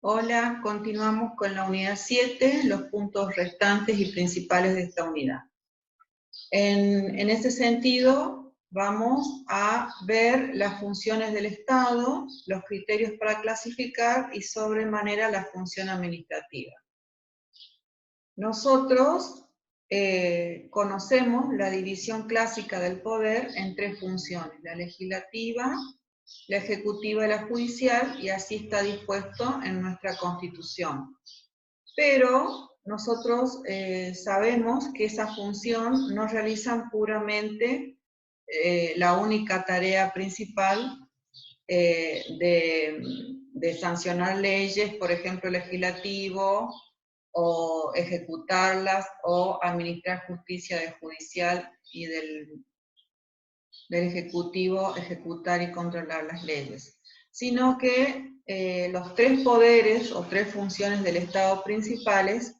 Hola, continuamos con la unidad 7, los puntos restantes y principales de esta unidad. En ese sentido, vamos a ver las funciones del Estado, los criterios para clasificar y sobremanera la función administrativa. Nosotros conocemos la división clásica del poder en tres funciones, la legislativa, la ejecutiva y la judicial, y así está dispuesto en nuestra Constitución. Pero nosotros sabemos que esa función no realizan puramente la única tarea principal de sancionar leyes, por ejemplo, legislativo, o ejecutarlas, o administrar justicia del judicial y del ejecutivo, ejecutar y controlar las leyes, sino que los tres poderes o tres funciones del Estado principales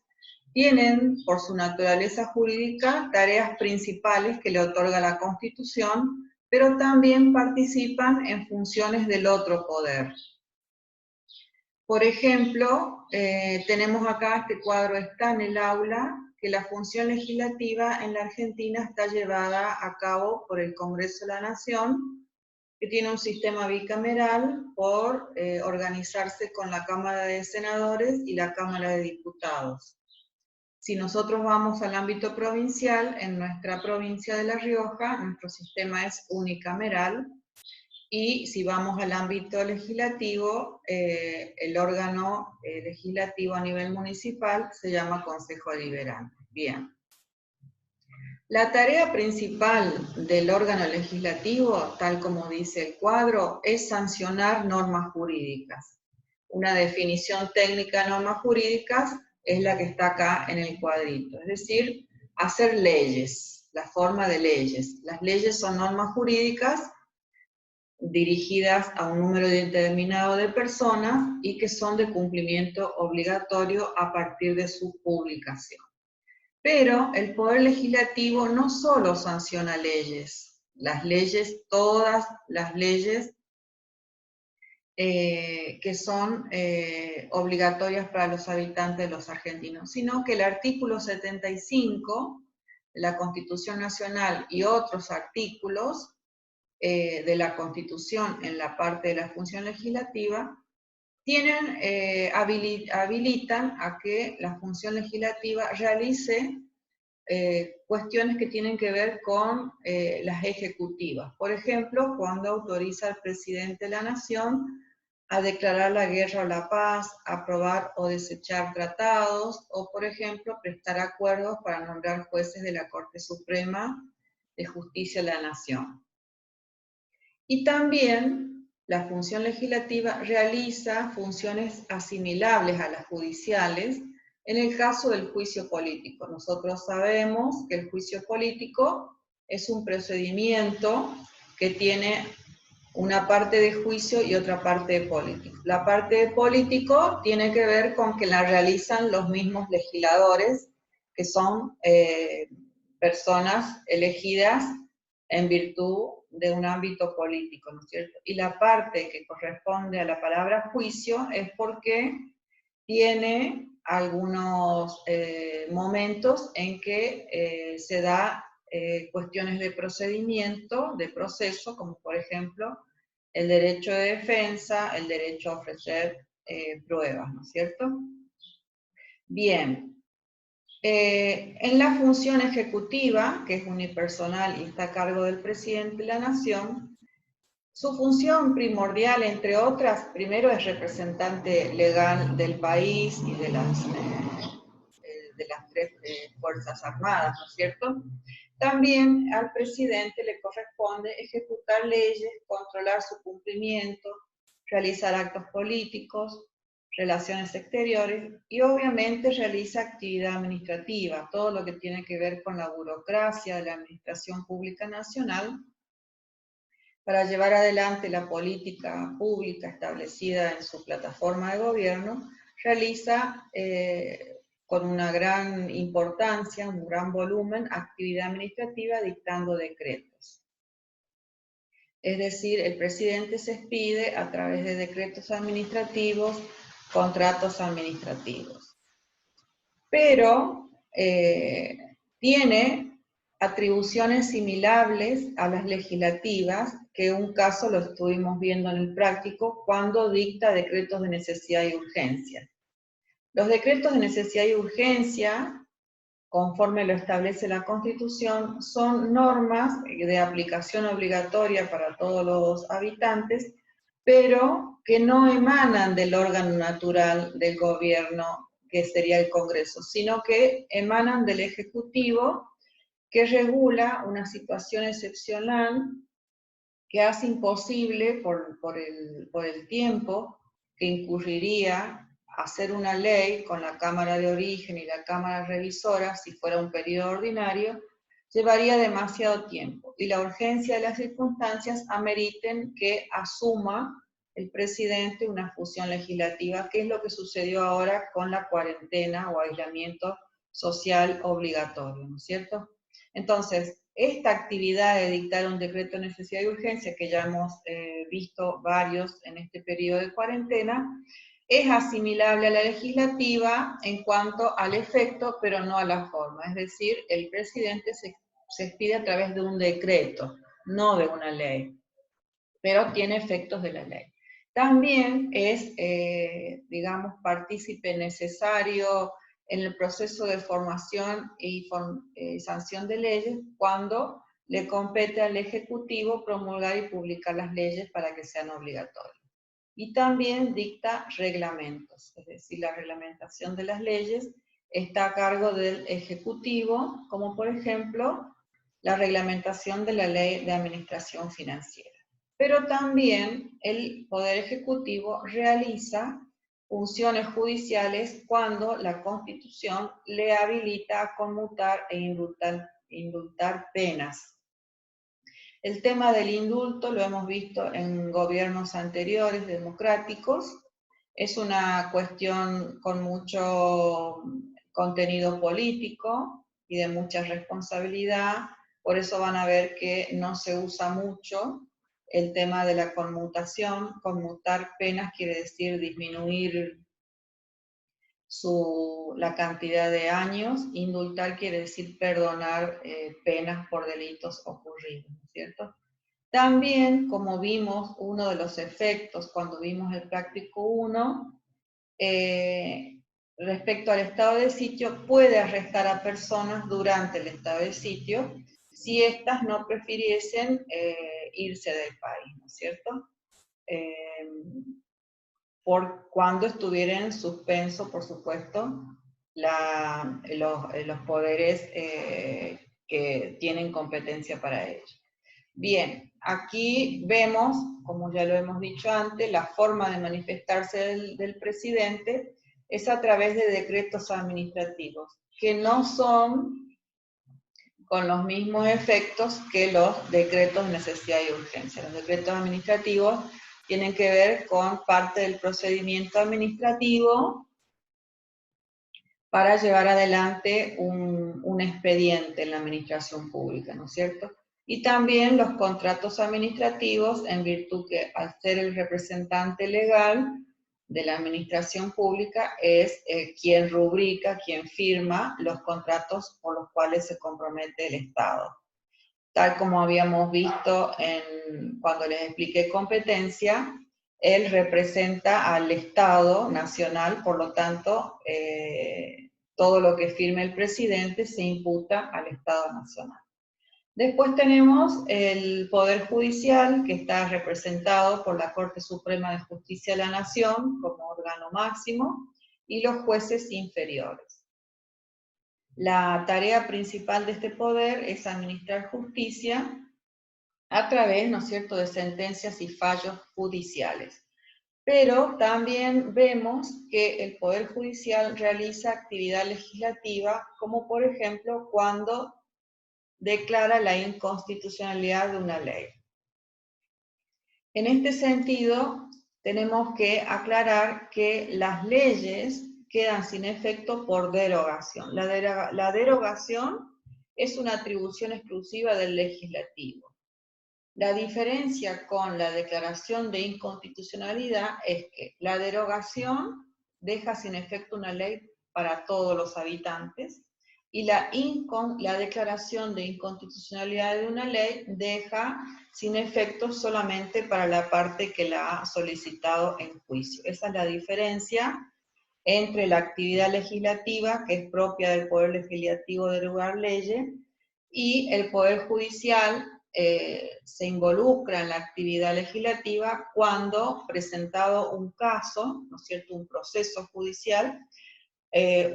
tienen, por su naturaleza jurídica, tareas principales que le otorga la Constitución, pero también participan en funciones del otro poder. Por ejemplo, tenemos acá, este cuadro está en el aula, que la función legislativa en la Argentina está llevada a cabo por el Congreso de la Nación, que tiene un sistema bicameral por organizarse con la Cámara de Senadores y la Cámara de Diputados. Si nosotros vamos al ámbito provincial, en nuestra provincia de La Rioja, nuestro sistema es unicameral, y si vamos al ámbito legislativo, el órgano legislativo a nivel municipal se llama Consejo Deliberante. Bien. La tarea principal del órgano legislativo, tal como dice el cuadro, es sancionar normas jurídicas. Una definición técnica de normas jurídicas es la que está acá en el cuadrito, es decir, hacer leyes, la forma de leyes. Las leyes son normas jurídicas dirigidas a un número determinado de personas y que son de cumplimiento obligatorio a partir de su publicación. Pero el Poder Legislativo no solo sanciona leyes, todas las leyes que son obligatorias para los habitantes de los argentinos, sino que el artículo 75 de la Constitución Nacional y otros artículos de la Constitución en la parte de la función legislativa habilitan a que la función legislativa realice cuestiones que tienen que ver con las ejecutivas. Por ejemplo, cuando autoriza al presidente de la Nación a declarar la guerra o la paz, aprobar o desechar tratados, o por ejemplo, prestar acuerdos para nombrar jueces de la Corte Suprema de Justicia de la Nación. Y también la función legislativa realiza funciones asimilables a las judiciales en el caso del juicio político. Nosotros sabemos que el juicio político es un procedimiento que tiene una parte de juicio y otra parte de político. La parte de político tiene que ver con que la realizan los mismos legisladores, que son personas elegidas en virtud de un ámbito político, ¿no es cierto? Y la parte que corresponde a la palabra juicio es porque tiene algunos momentos en que se da cuestiones de procedimiento, de proceso, como por ejemplo el derecho de defensa, el derecho a ofrecer pruebas, ¿no es cierto? Bien. En la función ejecutiva, que es unipersonal y está a cargo del presidente de la Nación, su función primordial, entre otras, primero es representante legal del país y de las tres Fuerzas Armadas, ¿no es cierto? También al presidente le corresponde ejecutar leyes, controlar su cumplimiento, realizar actos políticos, relaciones exteriores y obviamente realiza actividad administrativa, todo lo que tiene que ver con la burocracia de la Administración Pública Nacional, para llevar adelante la política pública establecida en su plataforma de gobierno, realiza con una gran importancia, un gran volumen, actividad administrativa dictando decretos. Es decir, el presidente se expide a través de decretos administrativos contratos administrativos. Pero tiene atribuciones similares a las legislativas, que un caso lo estuvimos viendo en el práctico, cuando dicta decretos de necesidad y urgencia. Los decretos de necesidad y urgencia, conforme lo establece la Constitución, son normas de aplicación obligatoria para todos los habitantes, pero que no emanan del órgano natural del gobierno, que sería el Congreso, sino que emanan del Ejecutivo, que regula una situación excepcional que hace imposible por el tiempo que incurriría hacer una ley con la Cámara de Origen y la Cámara Revisora, si fuera un periodo ordinario, llevaría demasiado tiempo, y la urgencia de las circunstancias ameriten que asuma el presidente una función legislativa, que es lo que sucedió ahora con la cuarentena o aislamiento social obligatorio, ¿no es cierto? Entonces, esta actividad de dictar un decreto de necesidad y urgencia, que ya hemos visto varios en este periodo de cuarentena, es asimilable a la legislativa en cuanto al efecto, pero no a la forma. Es decir, el presidente se expide a través de un decreto, no de una ley, pero tiene efectos de la ley. También es, digamos, partícipe necesario en el proceso de formación y sanción de leyes cuando le compete al Ejecutivo promulgar y publicar las leyes para que sean obligatorias. Y también dicta reglamentos, es decir, la reglamentación de las leyes está a cargo del Ejecutivo, como por ejemplo la reglamentación de la Ley de Administración Financiera. Pero también el Poder Ejecutivo realiza funciones judiciales cuando la Constitución le habilita a conmutar e indultar penas. El tema del indulto lo hemos visto en gobiernos anteriores democráticos. Es una cuestión con mucho contenido político y de mucha responsabilidad. Por eso van a ver que no se usa mucho el tema de la conmutación. Conmutar penas quiere decir disminuir la cantidad de años. Indultar quiere decir perdonar penas por delitos ocurridos, ¿no es cierto? También, como vimos, uno de los efectos cuando vimos el práctico 1, respecto al estado de sitio, puede arrestar a personas durante el estado de sitio si éstas no prefiriesen irse del país, ¿no es cierto? Por cuando estuviera en suspenso, por supuesto, los poderes que tienen competencia para ello. Bien, aquí vemos, como ya lo hemos dicho antes, la forma de manifestarse del presidente es a través de decretos administrativos, que no son con los mismos efectos que los decretos de necesidad y urgencia. Los decretos administrativos tienen que ver con parte del procedimiento administrativo para llevar adelante un expediente en la administración pública, ¿no es cierto? Y también los contratos administrativos, en virtud que al ser el representante legal de la administración pública es quien rubrica, quien firma los contratos por los cuales se compromete el Estado. Tal como habíamos visto cuando les expliqué competencia, él representa al Estado nacional, por lo tanto, todo lo que firme el presidente se imputa al Estado nacional. Después tenemos el Poder Judicial, que está representado por la Corte Suprema de Justicia de la Nación como órgano máximo, y los jueces inferiores. La tarea principal de este poder es administrar justicia a través, ¿no es cierto?, de sentencias y fallos judiciales. Pero también vemos que el Poder Judicial realiza actividad legislativa, como por ejemplo cuando declara la inconstitucionalidad de una ley. En este sentido, tenemos que aclarar que las leyes quedan sin efecto por derogación. La derogación es una atribución exclusiva del legislativo. La diferencia con la declaración de inconstitucionalidad es que la derogación deja sin efecto una ley para todos los habitantes, y la declaración de inconstitucionalidad de una ley deja sin efecto solamente para la parte que la ha solicitado en juicio. Esa es la diferencia entre la actividad legislativa, que es propia del Poder Legislativo de derogar leyes, y el Poder Judicial se involucra en la actividad legislativa cuando, presentado un caso, ¿no es cierto?, un proceso judicial,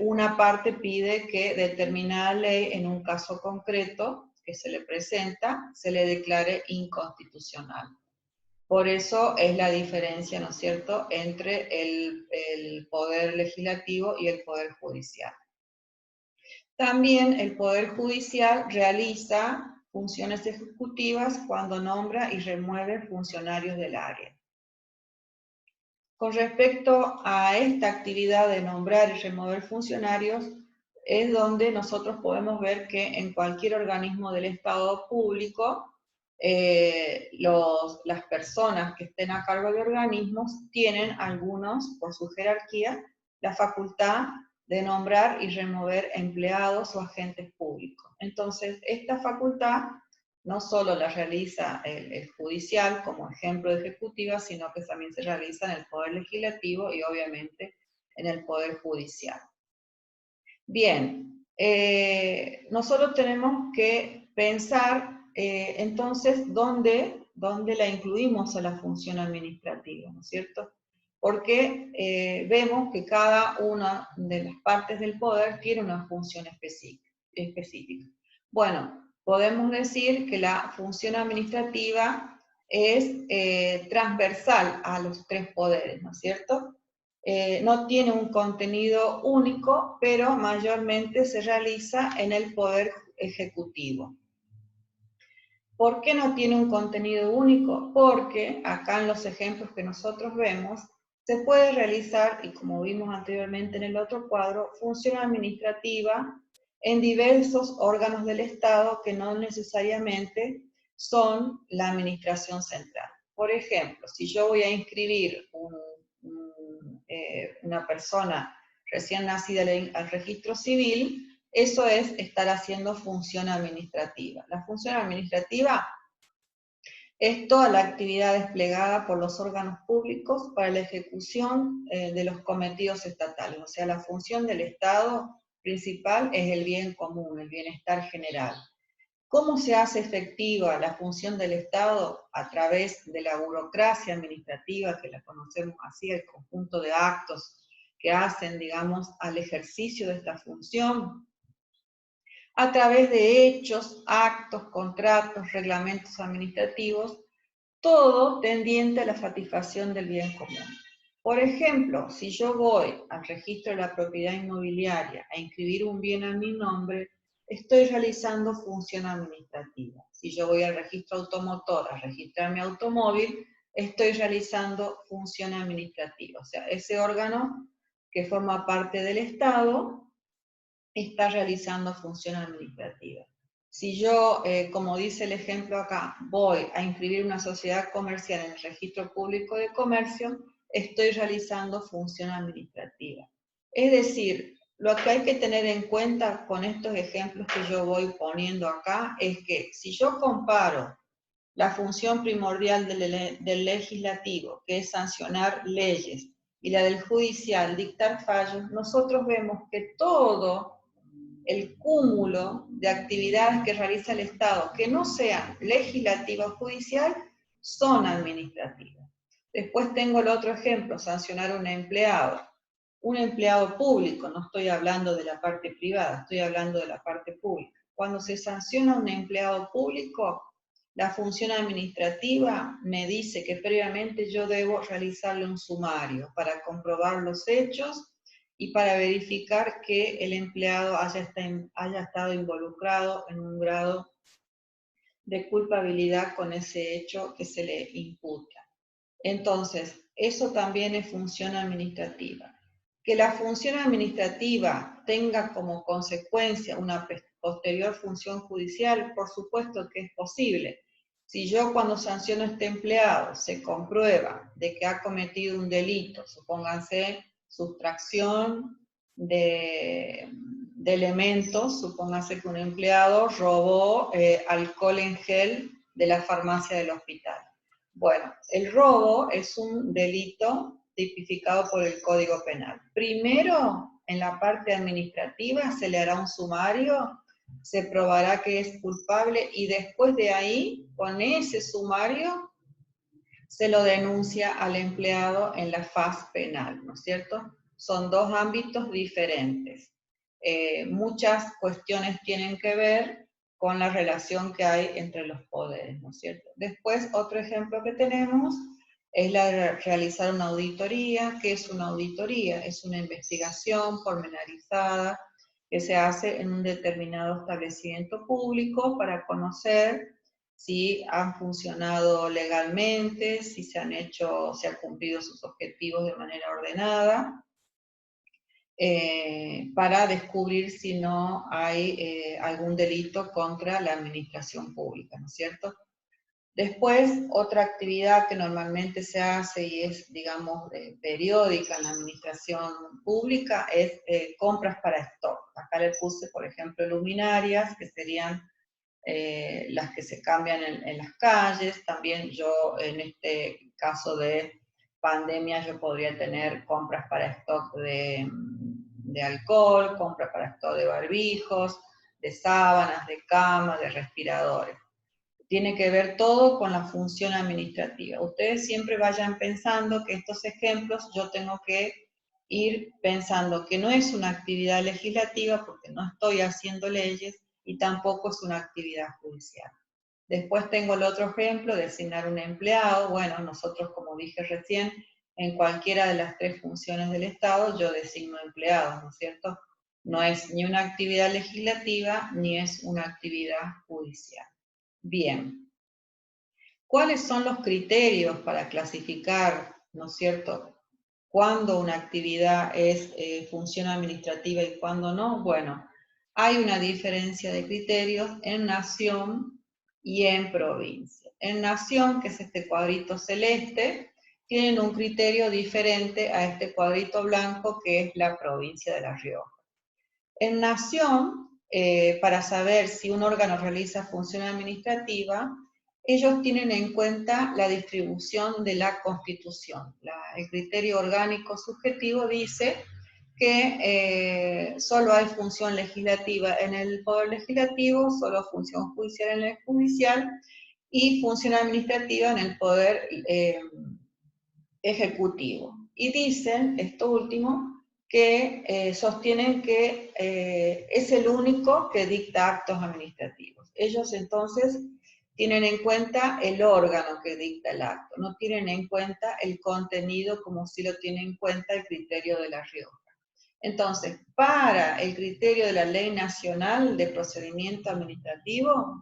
una parte pide que determinada ley en un caso concreto que se le presenta, se le declare inconstitucional. Por eso es la diferencia, ¿no es cierto?, entre el Poder Legislativo y el Poder Judicial. También el Poder Judicial realiza funciones ejecutivas cuando nombra y remueve funcionarios del área. Con respecto a esta actividad de nombrar y remover funcionarios, es donde nosotros podemos ver que en cualquier organismo del Estado público, las personas que estén a cargo de organismos tienen algunos, por su jerarquía, la facultad de nombrar y remover empleados o agentes públicos. Entonces, esta facultad no solo la realiza el judicial como ejemplo de ejecutiva, sino que también se realiza en el Poder Legislativo y obviamente en el Poder Judicial. Bien, nosotros tenemos que pensar entonces dónde la incluimos a la función administrativa, ¿no es cierto? Porque vemos que cada una de las partes del poder tiene una función específica. Bueno, podemos decir que la función administrativa es transversal a los tres poderes, ¿no es cierto? No tiene un contenido único, pero mayormente se realiza en el Poder Ejecutivo. ¿Por qué no tiene un contenido único? Porque acá en los ejemplos que nosotros vemos, se puede realizar, y como vimos anteriormente en el otro cuadro, función administrativa en diversos órganos del Estado que no necesariamente son la administración central. Por ejemplo, si yo voy a inscribir una persona recién nacida al registro civil, eso es estar haciendo función administrativa. La función administrativa es toda la actividad desplegada por los órganos públicos para la ejecución de los cometidos estatales. O sea, la función del Estado principal es el bien común, el bienestar general. ¿Cómo se hace efectiva la función del Estado? A través de la burocracia administrativa, que la conocemos así, el conjunto de actos que hacen, digamos, al ejercicio de esta función, a través de hechos, actos, contratos, reglamentos administrativos, todo tendiente a la satisfacción del bien común. Por ejemplo, si yo voy al registro de la propiedad inmobiliaria a inscribir un bien a mi nombre, estoy realizando función administrativa. Si yo voy al registro automotor a registrar mi automóvil, estoy realizando función administrativa. O sea, ese órgano que forma parte del Estado está realizando función administrativa. Si yo, como dice el ejemplo acá, voy a inscribir una sociedad comercial en el registro público de comercio, estoy realizando función administrativa. Es decir, lo que hay que tener en cuenta con estos ejemplos que yo voy poniendo acá es que si yo comparo la función primordial del legislativo, que es sancionar leyes, y la del judicial, dictar fallos, nosotros vemos que todo el cúmulo de actividades que realiza el Estado, que no sean legislativa o judicial, son administrativas. Después tengo el otro ejemplo, sancionar a un empleado público, no estoy hablando de la parte privada, estoy hablando de la parte pública. Cuando se sanciona a un empleado público, la función administrativa me dice que previamente yo debo realizarle un sumario para comprobar los hechos y para verificar que el empleado haya estado involucrado en un grado de culpabilidad con ese hecho que se le imputa. Entonces, eso también es función administrativa. Que la función administrativa tenga como consecuencia una posterior función judicial, por supuesto que es posible. Si yo cuando sanciono a este empleado se comprueba de que ha cometido un delito, supónganse sustracción de elementos. Supóngase que un empleado robó alcohol en gel de la farmacia del hospital. Bueno, el robo es un delito tipificado por el Código Penal. Primero, en la parte administrativa se le hará un sumario, se probará que es culpable y después de ahí, con ese sumario, se lo denuncia al empleado en la faz penal, ¿no es cierto? Son dos ámbitos diferentes. Muchas cuestiones tienen que ver con la relación que hay entre los poderes, ¿no es cierto? Después, otro ejemplo que tenemos es la de realizar una auditoría. ¿Qué es una auditoría? Es una investigación pormenorizada que se hace en un determinado establecimiento público para conocer si han funcionado legalmente, si se han cumplido sus objetivos de manera ordenada, para descubrir si no hay algún delito contra la administración pública, ¿no es cierto? Después, otra actividad que normalmente se hace y es, digamos, periódica en la administración pública es compras para stock. Acá le puse, por ejemplo, luminarias, que serían las que se cambian en las calles. También yo, en este caso de pandemia, yo podría tener compras para stock de alcohol, compras para stock de barbijos, de sábanas, de cama, de respiradores. Tiene que ver todo con la función administrativa. Ustedes siempre vayan pensando que estos ejemplos yo tengo que ir pensando que no es una actividad legislativa porque no estoy haciendo leyes y tampoco es una actividad judicial. Después tengo el otro ejemplo, designar un empleado. Bueno, nosotros, como dije recién, en cualquiera de las tres funciones del Estado yo designo empleados, ¿no es cierto? No es ni una actividad legislativa ni es una actividad judicial. Bien, ¿cuáles son los criterios para clasificar, ¿no es cierto?, cuándo una actividad es función administrativa y cuándo no? Bueno, hay una diferencia de criterios en nación y en provincia. En nación, que es este cuadrito celeste, tienen un criterio diferente a este cuadrito blanco que es la provincia de La Rioja. En nación, para saber si un órgano realiza función administrativa, ellos tienen en cuenta la distribución de la Constitución. El criterio orgánico subjetivo dice que solo hay función legislativa en el Poder Legislativo, solo función judicial en el Judicial y función administrativa en el Poder Ejecutivo. Y dicen, esto último, que sostienen que es el único que dicta actos administrativos. Ellos entonces tienen en cuenta el órgano que dicta el acto, no tienen en cuenta el contenido como si lo tiene en cuenta el criterio de La Rioja. Entonces, para el criterio de la Ley Nacional de Procedimiento Administrativo,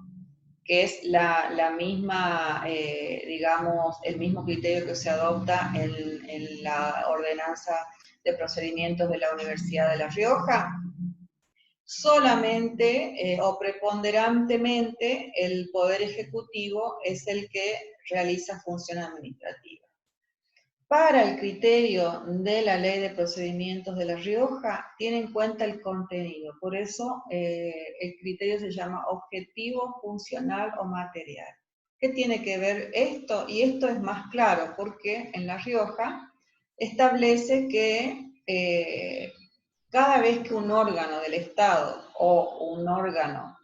que es la misma, digamos, el mismo criterio que se adopta en la ordenanza de procedimientos de la Universidad de La Rioja, solamente o preponderantemente el Poder Ejecutivo es el que realiza función administrativa. Para el criterio de la Ley de Procedimientos de La Rioja, tiene en cuenta el contenido, por eso el criterio se llama objetivo, funcional o material. ¿Qué tiene que ver esto? Y esto es más claro, porque en La Rioja establece que cada vez que un órgano del Estado o un órgano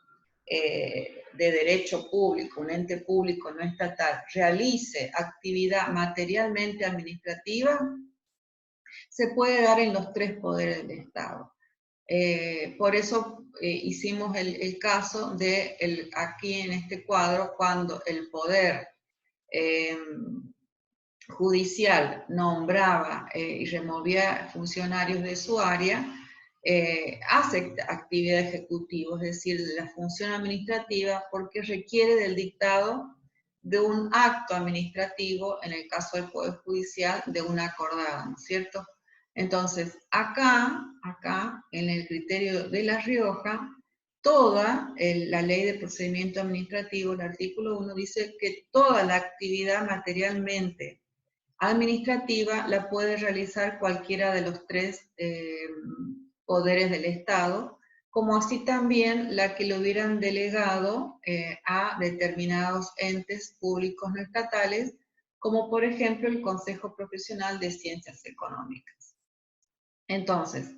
de derecho público, un ente público no estatal, realice actividad materialmente administrativa, se puede dar en los tres poderes del Estado. Por eso hicimos el caso de aquí en este cuadro, cuando el poder judicial nombraba y removía funcionarios de su área, hace actividad ejecutiva, es decir, de la función administrativa, porque requiere del dictado de un acto administrativo, en el caso del Poder Judicial, de una acordada, ¿no es cierto? Entonces, acá, en el criterio de La Rioja, toda la Ley de Procedimiento Administrativo, el artículo 1, dice que toda la actividad materialmente administrativa la puede realizar cualquiera de los tres poderes del Estado, como así también la que le hubieran delegado a determinados entes públicos no estatales, como por ejemplo el Consejo Profesional de Ciencias Económicas. Entonces,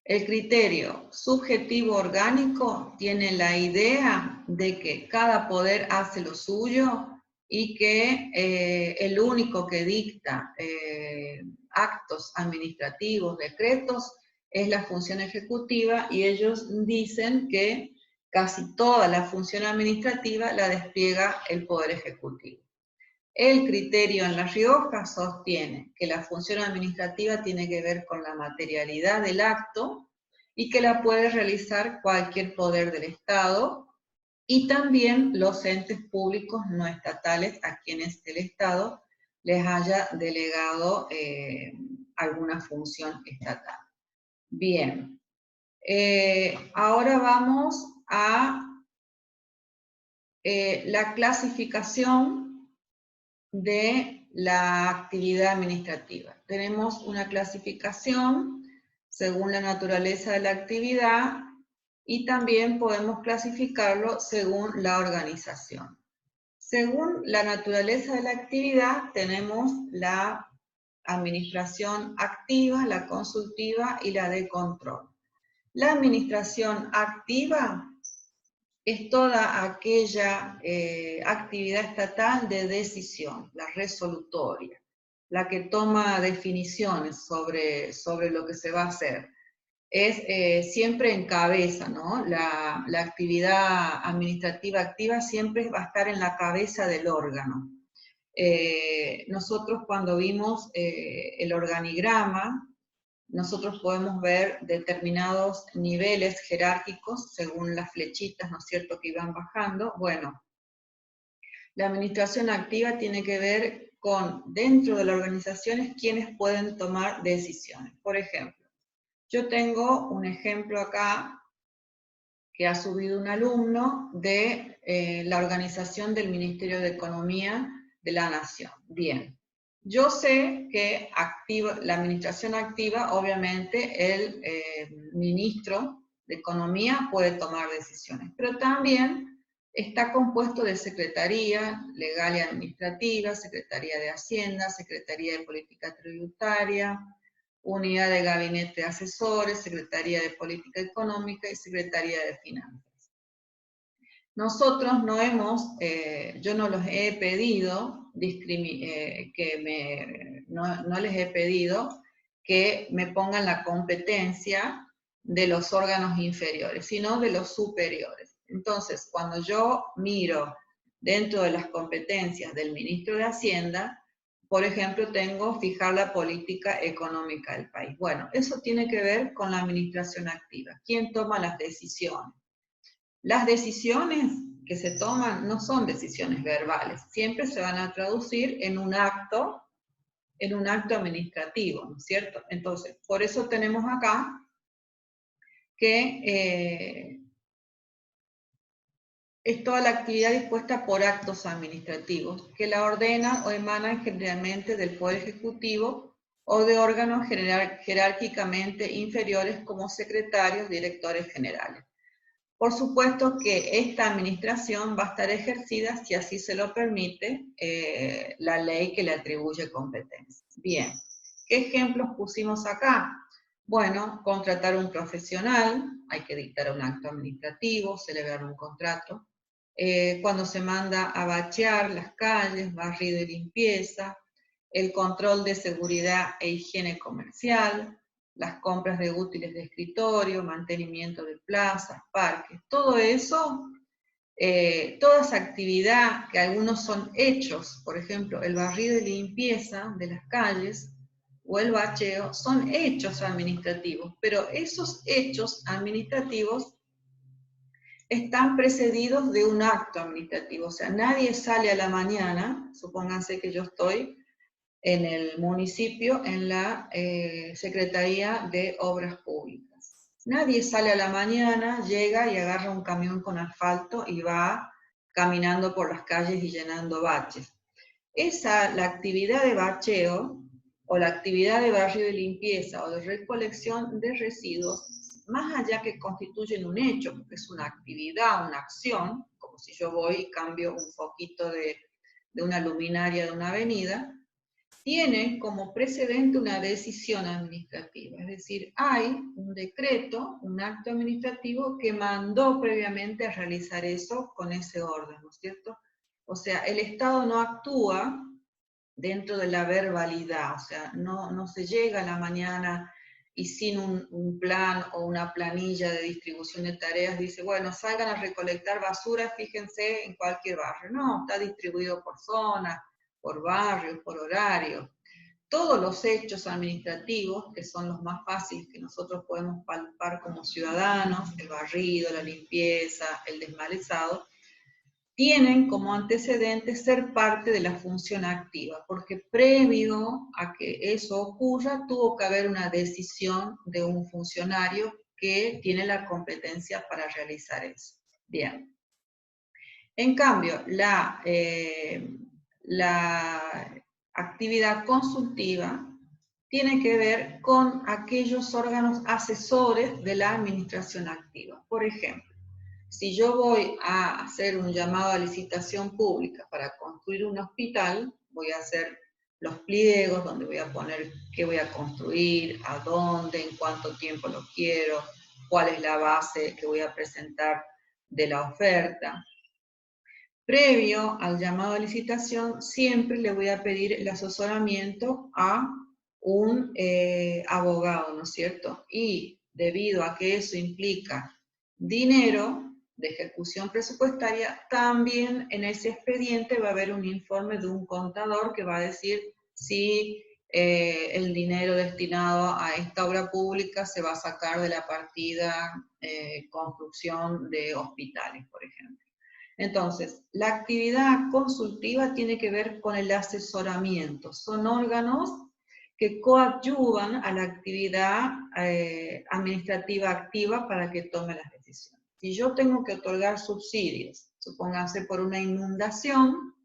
el criterio subjetivo orgánico tiene la idea de que cada poder hace lo suyo y que el único que dicta actos administrativos, decretos, es la función ejecutiva, y ellos dicen que casi toda la función administrativa la despliega el Poder Ejecutivo. El criterio en La Rioja sostiene que la función administrativa tiene que ver con la materialidad del acto y que la puede realizar cualquier poder del Estado y también los entes públicos no estatales a quienes el Estado les haya delegado alguna función estatal. Bien, ahora vamos a la clasificación de la actividad administrativa. Tenemos una clasificación según la naturaleza de la actividad y también podemos clasificarlo según la organización. Según la naturaleza de la actividad tenemos la administración activa, la consultiva y la de control. La administración activa es toda aquella actividad estatal de decisión, la resolutoria, la que toma definiciones sobre lo que se va a hacer. Es siempre en cabeza, ¿no? La actividad administrativa activa siempre va a estar en la cabeza del órgano. Nosotros cuando vimos el organigrama, nosotros podemos ver determinados niveles jerárquicos según las flechitas, ¿no es cierto?, que iban bajando. Bueno, la administración activa tiene que ver con, dentro de las organizaciones, quienes pueden tomar decisiones. Por ejemplo, yo tengo un ejemplo acá que ha subido un alumno de la organización del Ministerio de Economía de la Nación. Bien. Yo sé que la administración activa, obviamente, el ministro de Economía puede tomar decisiones, pero también está compuesto de Secretaría Legal y Administrativa, Secretaría de Hacienda, Secretaría de Política Tributaria, Unidad de Gabinete de Asesores, Secretaría de Política Económica y Secretaría de Finanzas. Nosotros no hemos, yo no los he pedido, no les he pedido que me pongan la competencia de los órganos inferiores, sino de los superiores. Entonces, cuando yo miro dentro de las competencias del ministro de Hacienda, por ejemplo, tengo fijar la política económica del país. Bueno, eso tiene que ver con la administración activa. ¿Quién toma las decisiones? Las decisiones que se toman no son decisiones verbales, siempre se van a traducir en un acto administrativo, ¿no es cierto? Entonces, por eso tenemos acá que es toda la actividad dispuesta por actos administrativos, que la ordenan o emanan generalmente del Poder Ejecutivo o de órganos jerárquicamente inferiores como secretarios, directores generales. Por supuesto que esta administración va a estar ejercida, si así se lo permite, la ley que le atribuye competencia. Bien, ¿qué ejemplos pusimos acá? Bueno, contratar un profesional, hay que dictar un acto administrativo, celebrar un contrato. Cuando se manda a bachear las calles, barrido y limpieza, el control de seguridad e higiene comercial, las compras de útiles de escritorio, mantenimiento de plazas, parques, todo eso, toda esa actividad que algunos son hechos, por ejemplo, el barrido y limpieza de las calles o el bacheo, son hechos administrativos, pero esos hechos administrativos están precedidos de un acto administrativo, o sea, nadie sale a la mañana, supónganse que yo estoy en el municipio, en la Secretaría de Obras Públicas. Nadie sale a la mañana, llega y agarra un camión con asfalto y va caminando por las calles y llenando baches. la actividad de bacheo, o la actividad de barrio de limpieza o de recolección de residuos, más allá que constituyen un hecho, porque es una actividad, una acción, como si yo voy y cambio un foquito de una luminaria de una avenida, tiene como precedente una decisión administrativa, es decir, hay un decreto, un acto administrativo que mandó previamente a realizar eso con ese orden, ¿no es cierto? O sea, el Estado no actúa dentro de la verbalidad, o sea, no se llega a la mañana y sin un plan o una planilla de distribución de tareas dice, bueno, salgan a recolectar basura, fíjense en cualquier barrio. No, está distribuido por zonas, por barrios, por horarios. Todos los hechos administrativos, que son los más fáciles que nosotros podemos palpar como ciudadanos, el barrido, la limpieza, el desmalezado, tienen como antecedente ser parte de la función activa, porque previo a que eso ocurra, tuvo que haber una decisión de un funcionario que tiene la competencia para realizar eso. Bien. En cambio, la actividad consultiva tiene que ver con aquellos órganos asesores de la administración activa. Por ejemplo, si yo voy a hacer un llamado a licitación pública para construir un hospital, voy a hacer los pliegos donde voy a poner qué voy a construir, a dónde, en cuánto tiempo lo quiero, cuál es la base que voy a presentar de la oferta. Previo al llamado a licitación, siempre le voy a pedir el asesoramiento a un abogado, ¿no es cierto? Y debido a que eso implica dinero de ejecución presupuestaria, también en ese expediente va a haber un informe de un contador que va a decir si el dinero destinado a esta obra pública se va a sacar de la partida construcción de hospitales, por ejemplo. Entonces, la actividad consultiva tiene que ver con el asesoramiento. Son órganos que coadyuvan a la actividad administrativa activa para que tome las decisiones. Si yo tengo que otorgar subsidios, supóngase por una inundación,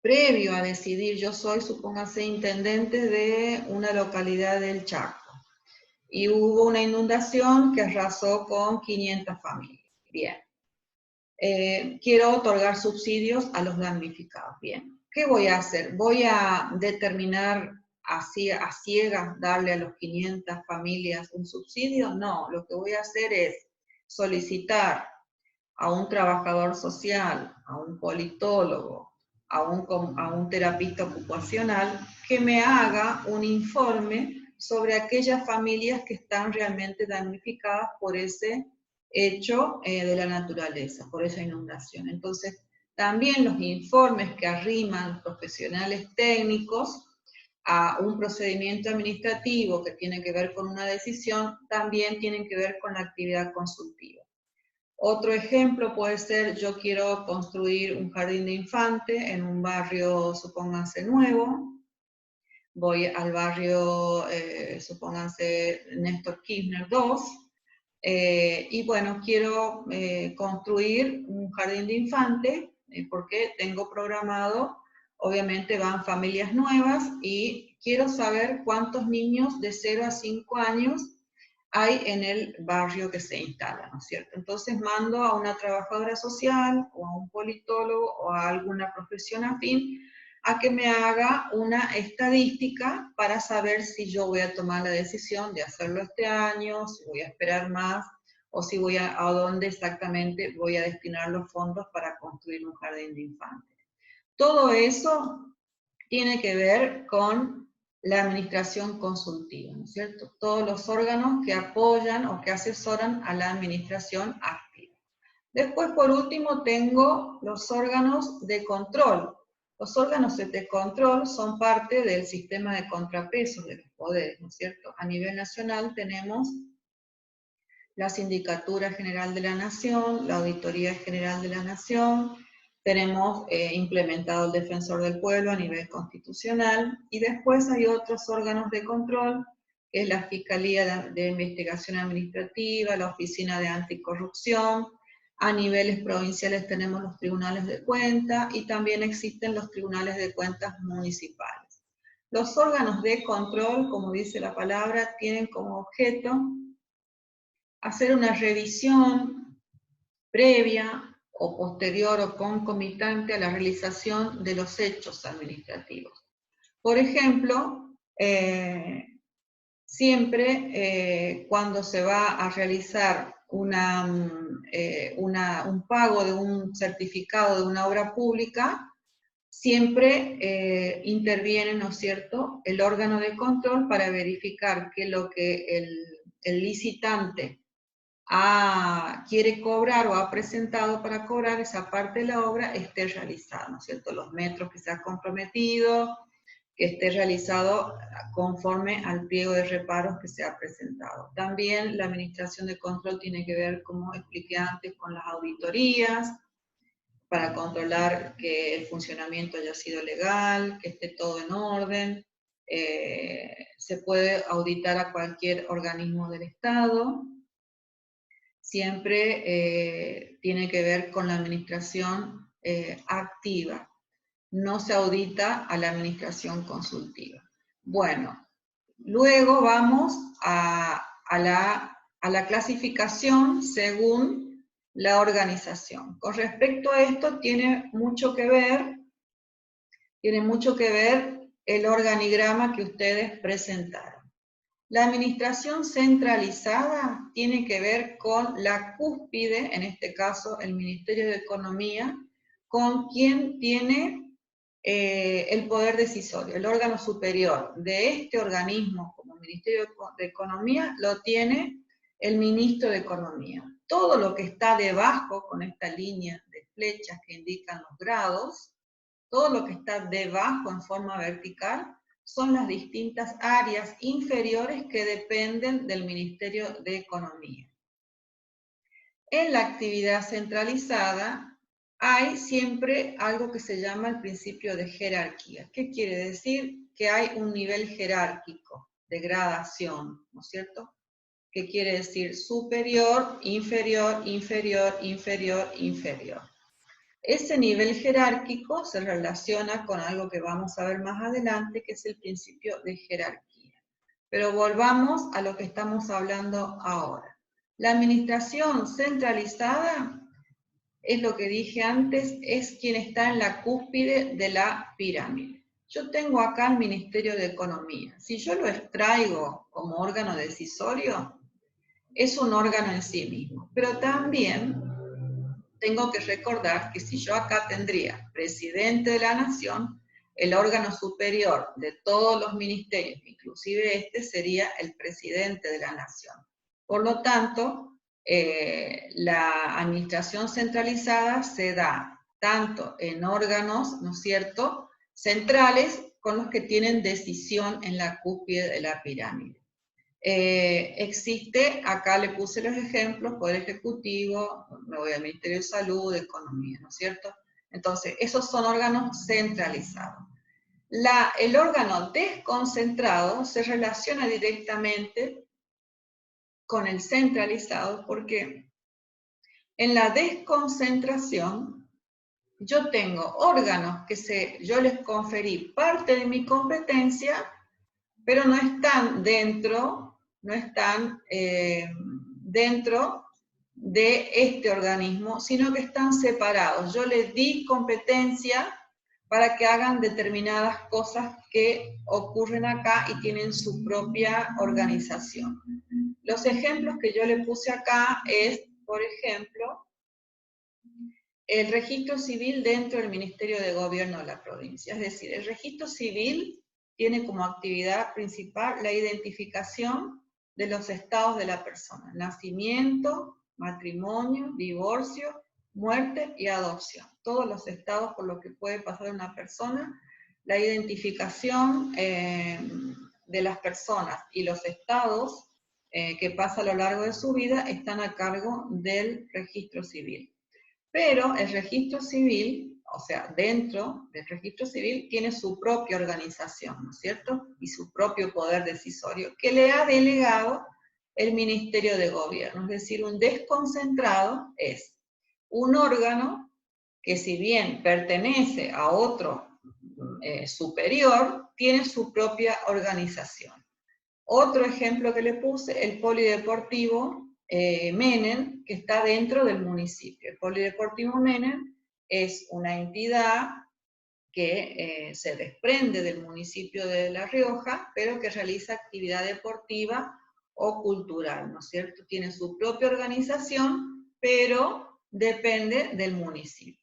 previo a decidir, yo soy, supóngase, intendente de una localidad del Chaco, y hubo una inundación que arrasó con 500 familias. Bien. Quiero otorgar subsidios a los damnificados. Bien, ¿qué voy a hacer? ¿Voy a determinar a ciegas darle a los 500 familias un subsidio? No, lo que voy a hacer es solicitar a un trabajador social, a un politólogo, a un terapista ocupacional, que me haga un informe sobre aquellas familias que están realmente damnificadas por ese hecho de la naturaleza, por esa inundación. Entonces, también los informes que arriman profesionales técnicos a un procedimiento administrativo que tiene que ver con una decisión, también tienen que ver con la actividad consultiva. Otro ejemplo puede ser, yo quiero construir un jardín de infante en un barrio, supónganse, nuevo. Voy al barrio, supónganse, Néstor Kirchner 2, y bueno, quiero construir un jardín de infante, porque tengo programado, obviamente van familias nuevas, y quiero saber cuántos niños de 0 a 5 años hay en el barrio que se instala, ¿no es cierto? Entonces mando a una trabajadora social, o a un politólogo, o a alguna profesión afín, a que me haga una estadística para saber si yo voy a tomar la decisión de hacerlo este año, si voy a esperar más, o si voy a dónde exactamente voy a destinar los fondos para construir un jardín de infantes. Todo eso tiene que ver con la administración consultiva, ¿no es cierto? Todos los órganos que apoyan o que asesoran a la administración activa. Después, por último, tengo los órganos de control. Los órganos de control son parte del sistema de contrapesos de los poderes, ¿no es cierto? A nivel nacional tenemos la Sindicatura General de la Nación, la Auditoría General de la Nación, tenemos implementado el Defensor del Pueblo a nivel constitucional, y después hay otros órganos de control, que es la Fiscalía de Investigación Administrativa, la Oficina de Anticorrupción, A niveles provinciales tenemos los tribunales de cuentas y también existen los tribunales de cuentas municipales. Los órganos de control, como dice la palabra, tienen como objeto hacer una revisión previa o posterior o concomitante a la realización de los hechos administrativos. Por ejemplo, siempre cuando se va a realizar un pago de un certificado de una obra pública, siempre interviene, ¿no es cierto?, el órgano de control para verificar que lo que el licitante quiere cobrar o ha presentado para cobrar esa parte de la obra esté realizada, ¿no es cierto?, los metros que se ha comprometido, que esté realizado conforme al pliego de reparos que se ha presentado. También la administración de control tiene que ver, como expliqué antes, con las auditorías, para controlar que el funcionamiento haya sido legal, que esté todo en orden. Se puede auditar a cualquier organismo del Estado. Siempre tiene que ver con la administración activa. No se audita a la administración consultiva. Bueno, luego vamos a la clasificación según la organización. Con respecto a esto tiene mucho que ver el organigrama que ustedes presentaron. La administración centralizada tiene que ver con la cúspide, en este caso el Ministerio de Economía, con quien tiene el poder decisorio, el órgano superior de este organismo como Ministerio de Economía lo tiene el Ministro de Economía. Todo lo que está debajo, con esta línea de flechas que indican los grados, todo lo que está debajo en forma vertical, son las distintas áreas inferiores que dependen del Ministerio de Economía. En la actividad centralizada hay siempre algo que se llama el principio de jerarquía. ¿Qué quiere decir? Que hay un nivel jerárquico de gradación, ¿no es cierto? ¿Qué quiere decir? Superior, inferior, inferior, inferior, inferior. Ese nivel jerárquico se relaciona con algo que vamos a ver más adelante, que es el principio de jerarquía. Pero volvamos a lo que estamos hablando ahora. La administración centralizada, es lo que dije antes, es quien está en la cúspide de la pirámide. Yo tengo acá el Ministerio de Economía. Si yo lo extraigo como órgano decisorio, es un órgano en sí mismo. Pero también tengo que recordar que si yo acá tendría presidente de la nación, el órgano superior de todos los ministerios, inclusive este, sería el presidente de la nación. Por lo tanto, la administración centralizada se da tanto en órganos, ¿no es cierto?, centrales con los que tienen decisión en la cúspide de la pirámide. Existe, acá le puse los ejemplos, Poder Ejecutivo, me voy al Ministerio de Salud, de Economía, ¿no es cierto? Entonces, esos son órganos centralizados. El órgano desconcentrado se relaciona directamente con el centralizado porque en la desconcentración yo tengo órganos que yo les conferí parte de mi competencia, pero no están dentro de este organismo, sino que están separados. Yo les di competencia para que hagan determinadas cosas que ocurren acá y tienen su propia organización. Los ejemplos que yo le puse acá es, por ejemplo, el registro civil dentro del Ministerio de Gobierno de la provincia. Es decir, el registro civil tiene como actividad principal la identificación de los estados de la persona: nacimiento, matrimonio, divorcio, muerte y adopción. Todos los estados por los que puede pasar una persona, la identificación de las personas y los estados que pasa a lo largo de su vida están a cargo del registro civil. Pero el registro civil, o sea, dentro del registro civil, tiene su propia organización, ¿no es cierto? Y su propio poder decisorio, que le ha delegado el Ministerio de Gobierno. Es decir, un desconcentrado es un órgano que si bien pertenece a otro superior, tiene su propia organización. Otro ejemplo que le puse, el Polideportivo Menem, que está dentro del municipio. El Polideportivo Menem es una entidad que se desprende del municipio de La Rioja, pero que realiza actividad deportiva o cultural, ¿no es cierto? Tiene su propia organización, pero depende del municipio.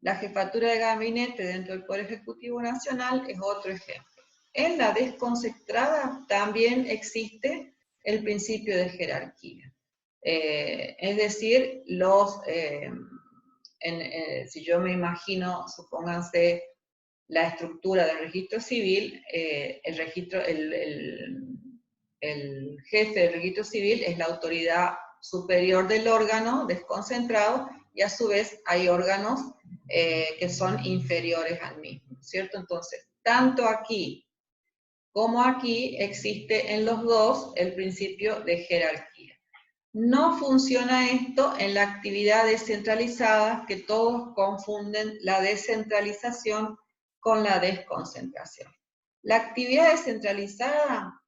La jefatura de gabinete dentro del Poder Ejecutivo Nacional es otro ejemplo. En la desconcentrada también existe el principio de jerarquía. Es decir, si yo me imagino, supónganse, la estructura del registro civil, el jefe del registro civil es la autoridad superior del órgano desconcentrado, y a su vez hay órganos que son inferiores al mismo, ¿cierto? Entonces, tanto aquí como aquí existe en los dos el principio de jerarquía. No funciona esto en la actividad descentralizada, que todos confunden la descentralización con la desconcentración. La actividad descentralizada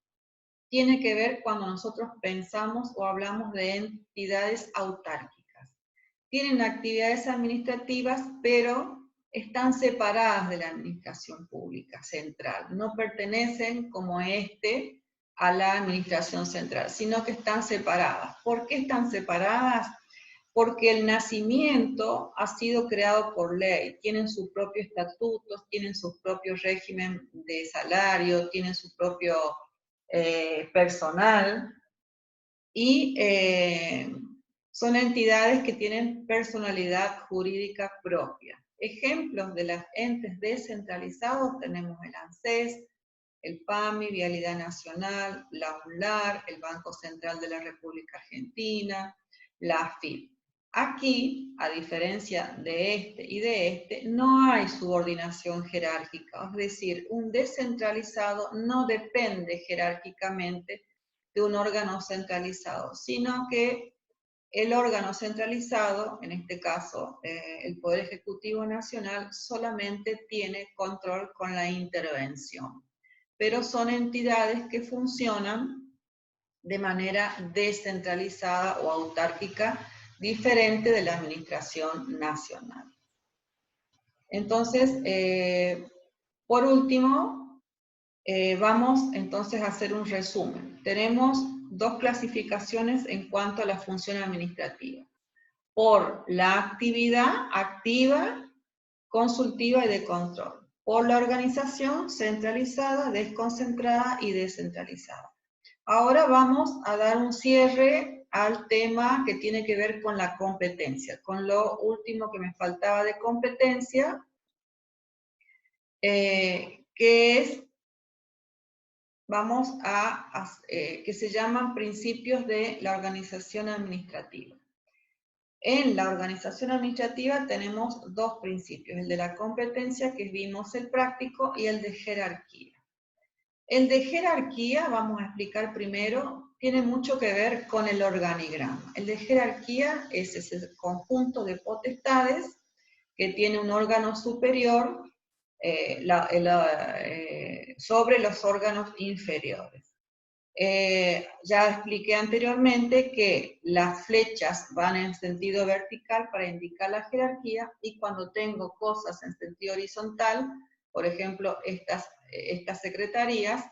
tiene que ver cuando nosotros pensamos o hablamos de entidades autárquicas. Tienen actividades administrativas, pero están separadas de la administración pública central. No pertenecen, como a la administración central, sino que están separadas. ¿Por qué están separadas? Porque el nacimiento ha sido creado por ley, tienen sus propios estatutos, tienen su propio régimen de salario, tienen su propio personal, y son entidades que tienen personalidad jurídica propia. Ejemplos de los entes descentralizados tenemos el ANSES, el PAMI, Vialidad Nacional, la UNLAR, el Banco Central de la República Argentina, la AFIP. Aquí, a diferencia de este, no hay subordinación jerárquica, es decir, un descentralizado no depende jerárquicamente de un órgano centralizado, sino que el órgano centralizado, en este caso el Poder Ejecutivo Nacional, solamente tiene control con la intervención, pero son entidades que funcionan de manera descentralizada o autárquica, diferente de la administración nacional. Entonces, por último, vamos entonces a hacer un resumen. Tenemos dos clasificaciones en cuanto a la función administrativa: por la actividad activa, consultiva y de control; por la organización centralizada, desconcentrada y descentralizada. Ahora vamos a dar un cierre al tema que tiene que ver con la competencia, con lo último que me faltaba de competencia, que es, que se llaman principios de la organización administrativa. En la organización administrativa tenemos dos principios: el de la competencia, que vimos el práctico, y el de jerarquía. El de jerarquía, vamos a explicar primero, tiene mucho que ver con el organigrama. El de jerarquía es ese conjunto de potestades que tiene un órgano superior sobre los órganos inferiores. Ya expliqué anteriormente que las flechas van en sentido vertical para indicar la jerarquía, y cuando tengo cosas en sentido horizontal, por ejemplo, estas secretarías,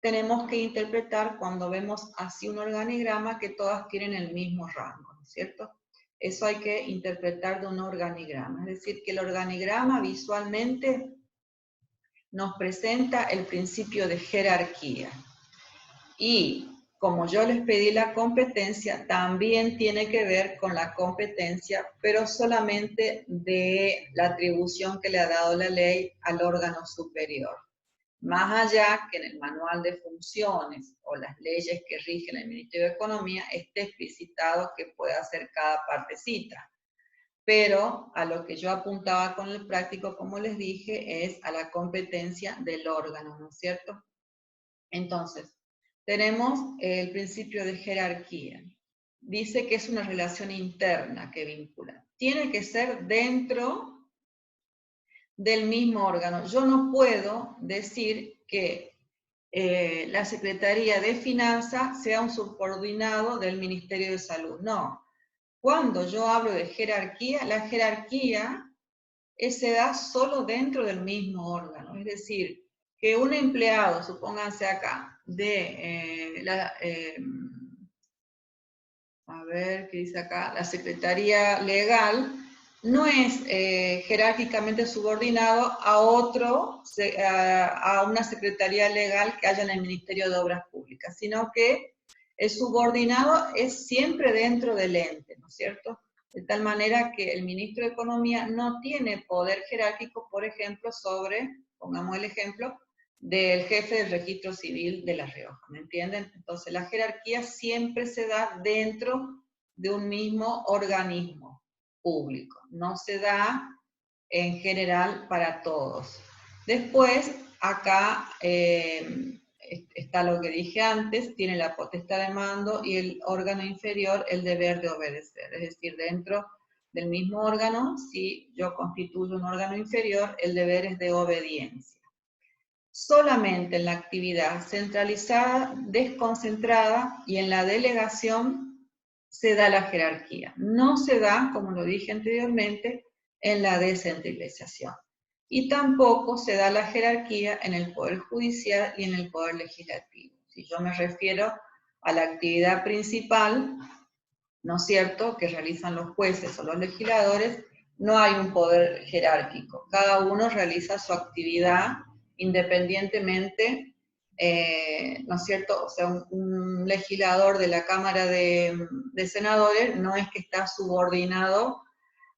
tenemos que interpretar, cuando vemos así un organigrama, que todas tienen el mismo rango, ¿no es cierto? Eso hay que interpretar de un organigrama, es decir, que el organigrama visualmente nos presenta el principio de jerarquía. Y como yo les pedí la competencia, también tiene que ver con la competencia, pero solamente de la atribución que le ha dado la ley al órgano superior. Más allá que en el manual de funciones o las leyes que rigen el Ministerio de Economía esté explicitado que puede hacer cada partecita. Pero a lo que yo apuntaba con el práctico, como les dije, es a la competencia del órgano, ¿no es cierto? Entonces, tenemos el principio de jerarquía. dice que es una relación interna que vincula. Tiene que ser dentro del mismo órgano. Yo no puedo decir que la Secretaría de Finanzas sea un subordinado del Ministerio de Salud. No. Cuando yo hablo de jerarquía, la jerarquía se da solo dentro del mismo órgano. Es decir, que un empleado, supónganse acá, de a ver, ¿qué dice acá? La Secretaría Legal, no es jerárquicamente subordinado a a una Secretaría Legal que haya en el Ministerio de Obras Públicas, sino que el subordinado es siempre dentro del ente, ¿no es cierto? De tal manera que el Ministro de Economía no tiene poder jerárquico, por ejemplo, sobre, pongamos el ejemplo, del jefe del registro civil de La Rioja, ¿me entienden? Entonces la jerarquía siempre se da dentro de un mismo organismo público, no se da en general para todos. Después, acá está lo que dije antes, tiene la potestad de mando y el órgano inferior el deber de obedecer, es decir, dentro del mismo órgano, si yo constituyo un órgano inferior, el deber es de obediencia. Solamente en la actividad centralizada, desconcentrada y en la delegación se da la jerarquía. No se da, como lo dije anteriormente, en la descentralización. Y tampoco se da la jerarquía en el Poder Judicial y en el Poder Legislativo. Si yo me refiero a la actividad principal, ¿no es cierto?, que realizan los jueces o los legisladores, no hay un poder jerárquico. Cada uno realiza su actividad independientemente, ¿no es cierto? O sea, un legislador de la Cámara de Senadores no es que está subordinado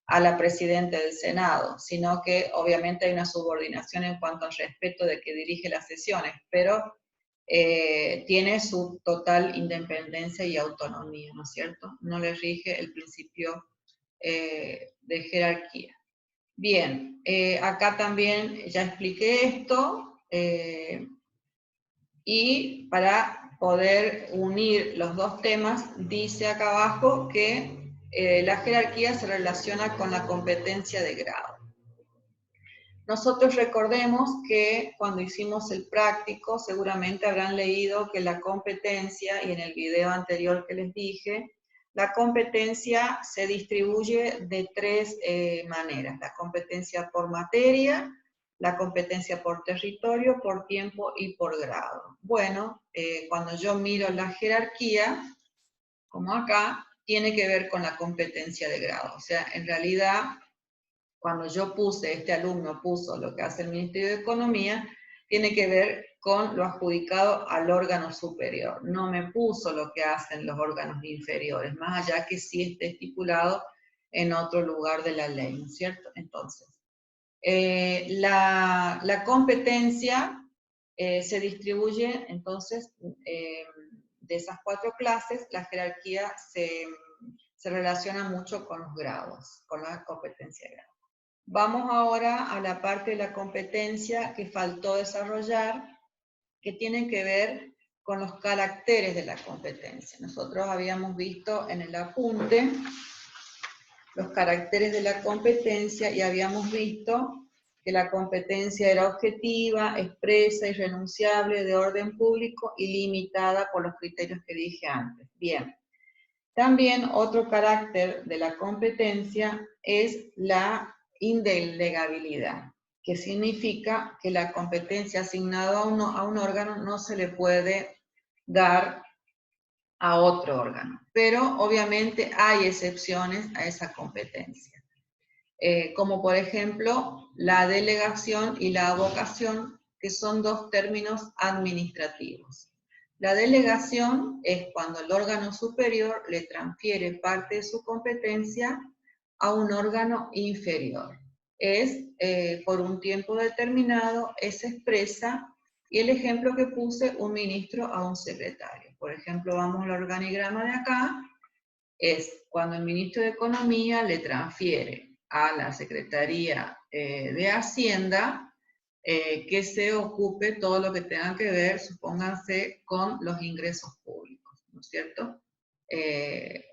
a la presidenta del Senado, sino que obviamente hay una subordinación en cuanto al respeto de que dirige las sesiones, pero tiene su total independencia y autonomía, ¿no es cierto? No le rige el principio de jerarquía. Bien, acá también ya expliqué esto, y para poder unir los dos temas, dice acá abajo que la jerarquía se relaciona con la competencia de grado. Nosotros recordemos que cuando hicimos el práctico, seguramente habrán leído que la competencia, y en el video anterior que les dije, la competencia se distribuye de tres maneras: la competencia por materia, la competencia por territorio, por tiempo y por grado. Bueno, cuando yo miro la jerarquía, como acá, tiene que ver con la competencia de grado. O sea, en realidad, cuando yo puse, este alumno puso lo que hace el Ministerio de Economía, tiene que ver con lo adjudicado al órgano superior. No me puso lo que hacen los órganos inferiores, más allá que sí esté estipulado en otro lugar de la ley, ¿no es cierto? Entonces, la competencia se distribuye, entonces, de esas cuatro clases, la jerarquía se relaciona mucho con los grados, con la competencia de grado. Vamos ahora a la parte de la competencia que faltó desarrollar, que tiene que ver con los caracteres de la competencia. Nosotros habíamos visto en el apunte los caracteres de la competencia y habíamos visto que la competencia era objetiva, expresa, irrenunciable, de orden público y limitada por los criterios que dije antes. Bien. También otro carácter de la competencia es la indelegabilidad, que significa que la competencia asignada a un órgano no se le puede dar a otro órgano, pero obviamente hay excepciones a esa competencia, como por ejemplo la delegación y la avocación, que son dos términos administrativos. La delegación es cuando el órgano superior le transfiere parte de su competencia a un órgano inferior. Es por un tiempo determinado, es expresa, y el ejemplo que puse, un ministro a un secretario. Por ejemplo, vamos al organigrama de acá, es cuando el ministro de Economía le transfiere a la Secretaría de Hacienda que se ocupe todo lo que tenga que ver, supónganse, con los ingresos públicos, ¿no es cierto?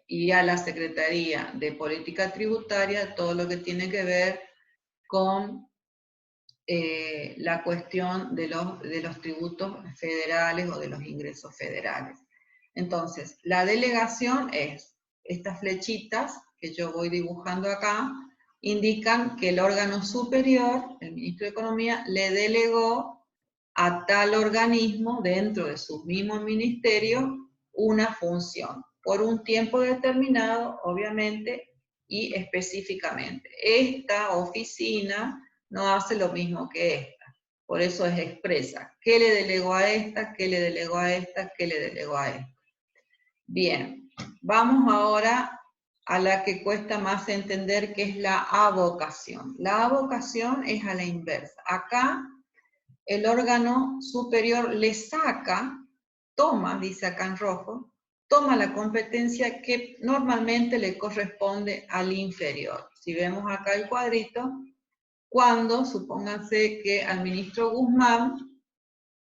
y a la Secretaría de Política Tributaria todo lo que tiene que ver con la cuestión de los tributos federales o de los ingresos federales. Entonces, la delegación es, estas flechitas que yo voy dibujando acá, indican que el órgano superior, el ministro de Economía, le delegó a tal organismo, dentro de su mismo ministerio, una función, por un tiempo determinado, obviamente, y específicamente. Esta oficina no hace lo mismo que esta, por eso es expresa. ¿Qué le delegó a esta? ¿Qué le delegó a esta? ¿Qué le delegó a esta? Bien, vamos ahora a la que cuesta más entender, que es la avocación. La avocación es a la inversa. Acá el órgano superior le saca, toma, dice acá en rojo, toma la competencia que normalmente le corresponde al inferior. Si vemos acá el cuadrito, cuando, supónganse que al ministro Guzmán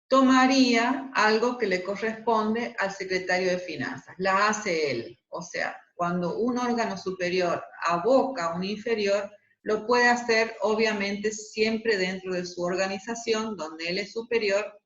tomaría algo que le corresponde al secretario de Finanzas, la hace él. O sea, cuando un órgano superior aboca a un inferior, lo puede hacer obviamente siempre dentro de su organización, donde él es superior,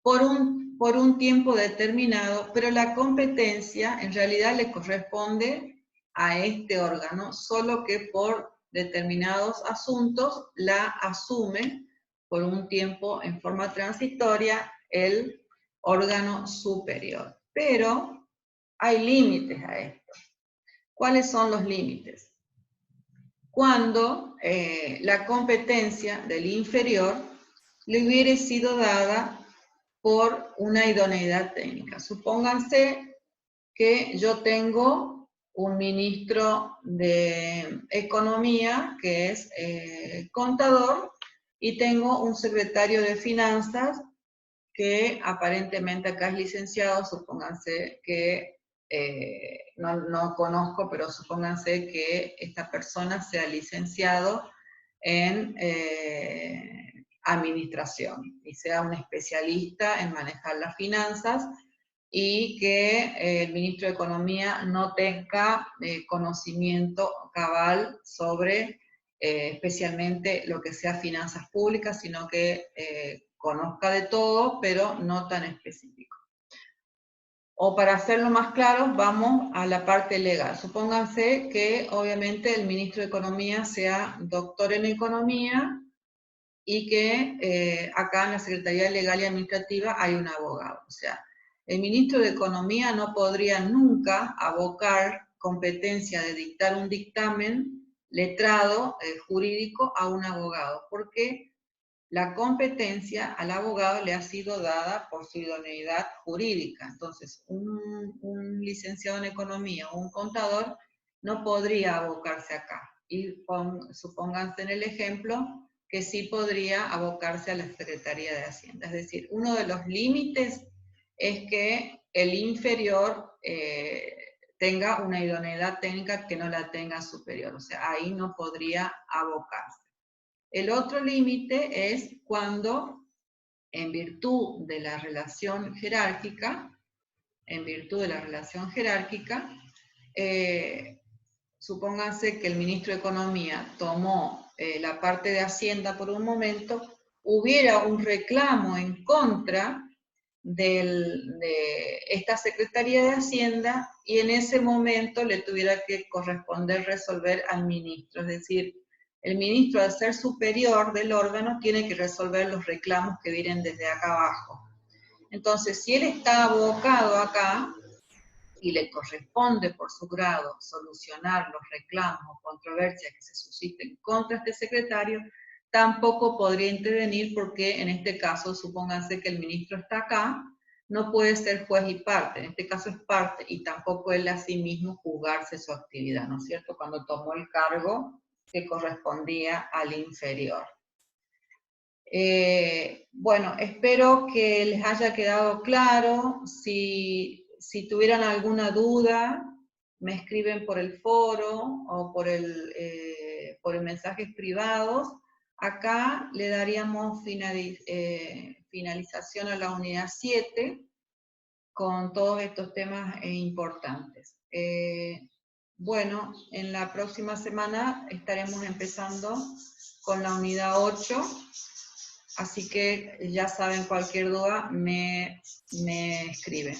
por un tiempo determinado, pero la competencia en realidad le corresponde a este órgano, solo que por determinados asuntos la asume por un tiempo en forma transitoria el órgano superior. Pero hay límites a esto. ¿Cuáles son los límites? Cuando la competencia del inferior le hubiera sido dada por una idoneidad técnica. Supónganse que yo tengo un ministro de Economía que es contador y tengo un secretario de Finanzas que aparentemente acá es licenciado, supónganse que, no conozco, pero supónganse que esta persona sea licenciado en administración y sea un especialista en manejar las finanzas y que el ministro de Economía no tenga conocimiento cabal sobre especialmente lo que sea finanzas públicas, sino que conozca de todo, pero no tan específico. O para hacerlo más claro, vamos a la parte legal. Supónganse que obviamente el ministro de Economía sea doctor en Economía y que acá en la Secretaría Legal y Administrativa hay un abogado. O sea, el ministro de Economía no podría nunca abocar competencia de dictar un dictamen letrado, jurídico, a un abogado, porque la competencia al abogado le ha sido dada por su idoneidad jurídica. Entonces, un licenciado en economía o un contador no podría abocarse acá. Y supónganse en el ejemplo que sí podría abocarse a la Secretaría de Hacienda. Es decir, uno de los límites es que el inferior tenga una idoneidad técnica que no la tenga superior. O sea, ahí no podría abocarse. El otro límite es cuando, en virtud de la relación jerárquica, supónganse que el ministro de Economía tomó la parte de Hacienda por un momento, hubiera un reclamo en contra de esta Secretaría de Hacienda y en ese momento le tuviera que corresponder resolver al ministro, es decir, el ministro, al ser superior del órgano, tiene que resolver los reclamos que vienen desde acá abajo. Entonces, si él está abocado acá y le corresponde por su grado solucionar los reclamos o controversias que se susciten contra este secretario, tampoco podría intervenir porque en este caso, supónganse que el ministro está acá, no puede ser juez y parte, en este caso es parte, y tampoco él a sí mismo juzgarse su actividad, ¿no es cierto?, cuando tomó el cargo que correspondía al inferior. Bueno, espero que les haya quedado claro. Si tuvieran alguna duda, me escriben por el foro o por mensajes privados. Acá le daríamos finalización a la unidad 7 con todos estos temas importantes. Bueno, en la próxima semana estaremos empezando con la unidad 8, así que ya saben, cualquier duda me escriben.